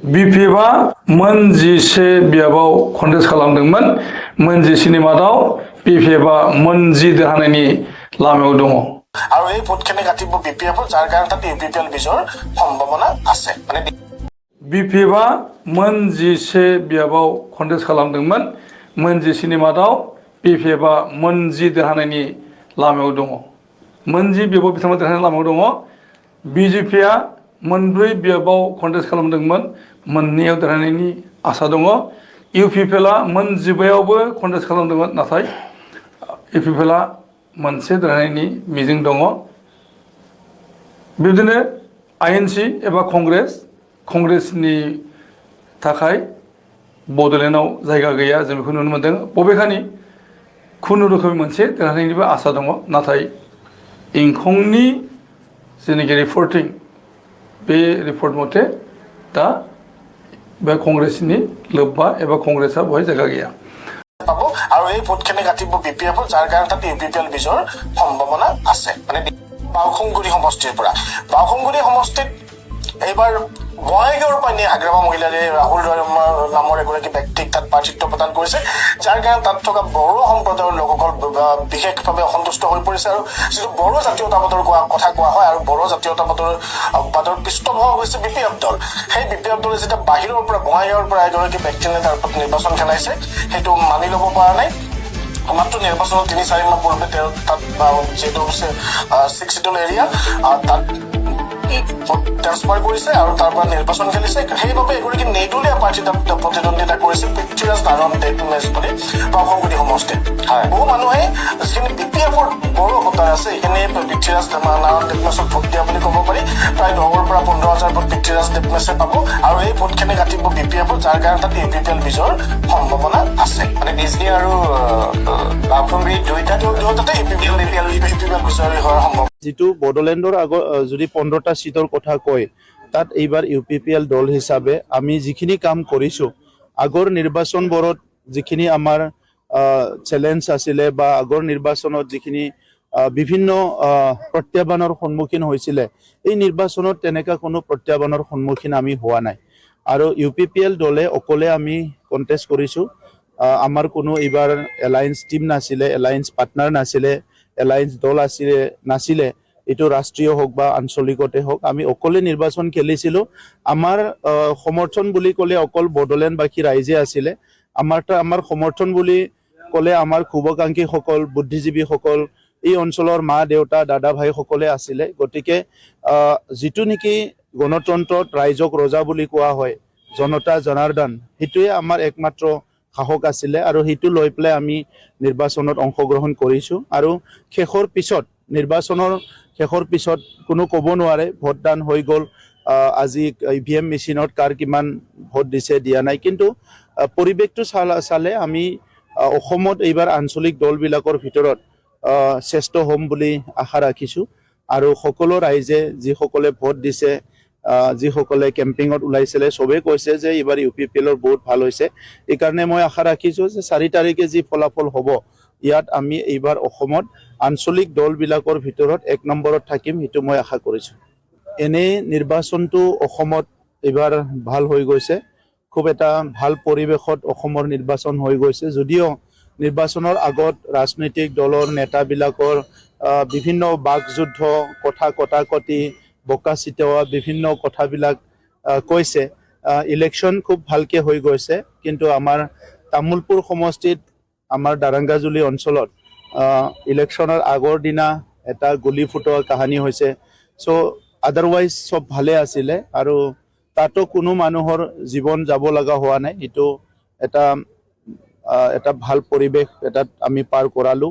बिपिएफआ मोनजिसे बियाबाव contest खालामदोंमोन मोनजिसेनि मादाव बिपिएफआ मोनजि देरहानायनि लामायाव दङ আৰু এই ভোটখিনি কাটিব বিপিএফৰ যাৰ কাৰণে তাত ইউপিপিএল বিজয়ৰ সম্ভাৱনা আছে মানে बिपिएफआ मोनजिसे बियाबाव कन्टेस्ट खालामदोंमोन मोनजिसेनि मादाव बिपिएफआ मोनजि देरहानायनि लामायाव दङ मोनजि बियाबाव बिथांमोना देरहानायनि लामायाव दङ बिजेपिआ मोनब्रै बियाबाव कन्टेस्ट खालामदोंमोन मोननैयाव देरहानायनि आसा दङ इउपिपिएलआ मोनजिबायावबो कन्टेस्ट खालामदोंमोन नाथाय इउपिपिएलआ मोनसे देरहानायनि मिजिं दङ बिदिनो आइएनसि एबा कंग्रेसनि थाखाय बड'लेण्डआव जायगा गैया जों बेखौ नुनो मोनदों बबेखानि खुनुरुखुमै मोनसे देरहानायनिबो आसा दङ नाथाय इंखंनि जेनाखि रिपर्टिं बे रिपर्ट मथे दा बे कंग्रेसनि लोब्बा एबा कंग्रेसआ बहाय जायगा गैया পাব আৰু এই ভোটখিনি কাটিব বিপিএফৰ যাৰ কাৰণে তাত ইউপিপিএল বিজয়ৰ সম্ভাৱনা আছে মানে বাউখুংগুৰি সমষ্টিৰ পৰা বাউখুংগুৰি সমষ্টিত এইবাৰ বঙাইগাঁৱৰ পৰা নিয়ে হাগ্ৰামা মহিলাৰে ৰাহুল নামৰ এগৰাকী ব্যক্তিক তাত প্ৰাৰ্থিত্ব প্ৰদান কৰিছে যাৰ কাৰণে তাত থকা বড়ো সম্প্ৰদায়ৰ লোকসকল বিশেষভাৱে অসন্তুষ্ট হৈ পৰিছে আৰু যিটো বড়ো জাতীয়তাবাদৰ কথা কোৱা হয় আৰু বড়ো জাতীয়তাবাদৰ পৃষ্ঠপোষক হৈছে বিপিএফ দল সেই বিপিএফ দলে যেতিয়া বাহিৰৰ পৰা বঙাইগাঁৱৰ পৰা এগৰাকী ব্যক্তিয়ে তাৰ ওপৰত নিৰ্বাচন খেলাইছে সেইটো মানি ল'ব পৰা নাই মাত্ৰ নিৰ্বাচনৰ ৩-৪ মাহ পূৰ্বে তেওঁ তাত যিটো হৈছে 6 শিডুল এৰিয়া তাত ট্ৰান্সফাৰ কৰিছে আৰু তাৰ পৰা নিৰ্বাচন খেলিছে সেইবাবে এগৰাকী নেদুলীয়া প্ৰাৰ্থী প্ৰতিদ্বন্দ্বিতা কৰিছে পৃথ্বীৰাজ নাৰায়ণ দেৱমেশ বুলি বাউখুংগুৰি সমষ্টিত বহু মানুহে যিখিনি বিপিএফৰ বড়ো ভোটাৰ আছে সেইখিনি পৃথ্বীৰাজ নাৰায়ণ দেৱমেশক ভোট দিয়া বুলি ক'ব পাৰি প্ৰায় 10ৰ পৰা 15,000 ভোট পৃথ্বীৰাজ দেৱমেশে পাব আৰু এই ভোটখিনি কাটিব বিপিএফৰ যাৰ কাৰণে তাত ইউপিপিএল বিজয়ৰ সম্ভাৱনা আছে মানে বিজলি আৰু বাউখুংগুৰি দুয়োটাতে ইউপিপিএল বিজয়ৰ হোৱাৰ সম্ভাৱনা যেটো বড়োলেণ্ডৰ আগৰ যদি 15টা সিটৰ কথা কয় তাত এইবাৰ ইউপিপিএল দল হিচাপে আমি যিখিনি কাম কৰিছো আগৰ নিৰ্বাচনবোৰত যিখিনি আমাৰ চ্যালেঞ্জ আছিলে বা আগৰ নিৰ্বাচনত যিখিনি বিভিন্ন প্ৰত্যাহ্বানৰ সন্মুখীন হৈছিল এই নিৰ্বাচনত তেনেকা কোনো প্ৰত্যাহ্বানৰ সন্মুখীন আমি হোৱা নাই আৰু ইউপিপিএল দলে অকলে আমি কন্টেষ্ট কৰিছো আমাৰ কোনো এইবাৰ এলায়েন্স টিম নাছিলে এলায়েন্স পাৰ্টনাৰ নাছিলে এলায়েন্স দল নাছিলে এটো ৰাষ্ট্ৰীয় হোক বা আঞ্চলিকতে হোক আমি অকলে নিৰ্বাচন খেলিছিলো আমাৰ সমৰ্থন বুলি ক'লে অকল বড়োলেণ্ডবাসী ৰাইজে আছিলে আমাৰ সমৰ্থন বুলি ক'লে আমাৰ শুভাকাংক্ষী সকল বুদ্ধিজীৱী সকল এই অঞ্চলৰ মা দেউতা দাদা ভাই সকলে আছিলে গতিকে যিটো নেকি গণতন্ত্ৰত ৰাইজক ৰজা বুলি কোৱা হয় জনতা জনাৰ্দন হেতুৱে আমাৰ একমাত্ৰ সাহস আছিলে আৰু হেতু লৈ পেলাই আমি নিৰ্বাচনত অংশগ্ৰহণ কৰিছো আৰু নিৰ্বাচনৰ শেষৰ পিছত কোনো ক'ব নোৱাৰে ভোটদান হৈ গ'ল আজি ইভিএম মেচিনত কাৰ কিমান ভোট দিছে দিয়া নাই কিন্তু পৰিৱেশটো চালে আমি অসমত এইবাৰ আঞ্চলিক দলবিলাকৰ ভিতৰত শ্ৰেষ্ঠ হ'ম বুলি আশা ৰাখিছো আৰু সকলো ৰাইজে যিসকলে ভোট দিছে যিসকলে কেম্পিঙত ওলাইছিলে সবে কৈছে যে এইবাৰ ইউপিপিএলৰ বহুত ভাল হৈছে এই কাৰণে মই আশা ৰাখিছো যে 4 তাৰিখে যি ফলাফল হ'ব ইয়াত আমি এইবাৰ অসমত আঞ্চলিক দলবিলাকৰ ভিতৰত 1 নম্বৰত থাকিম হেতু মই আশা কৰিছো এনে নিৰ্বাচনটো অসমত এইবাৰ ভাল হৈ গৈছে খুব এটা ভাল পৰিৱেশত অসমৰ নিৰ্বাচন হৈ গৈছে যদিও নিৰ্বাচনৰ আগত ৰাজনৈতিক দলৰ নেতাবিলাকৰ বিভিন্ন বাকযুদ্ধ কথা কটাকটি বকা চিতোৱা বিভিন্ন কথাবিলাক কৈছে ইলেকশন খুব ভালকে হৈ গৈছে কিন্তু আমাৰ তামুলপুৰ সমষ্টিত আমাৰ দাৰাংগাজুলি অঞ্চলত ইলেকশনৰ আগৰ দিনা এটা গুলি ফুটোৱা কাহিনী হৈছে সো আদাৰৱাইজ সব ভালে আছিলে আৰু তাতো কোনো মানুহৰ জীৱন যাব লগা হোৱা নাই এটো এটা ভাল পৰিৱেশ এটা আমি পাৰ কৰালো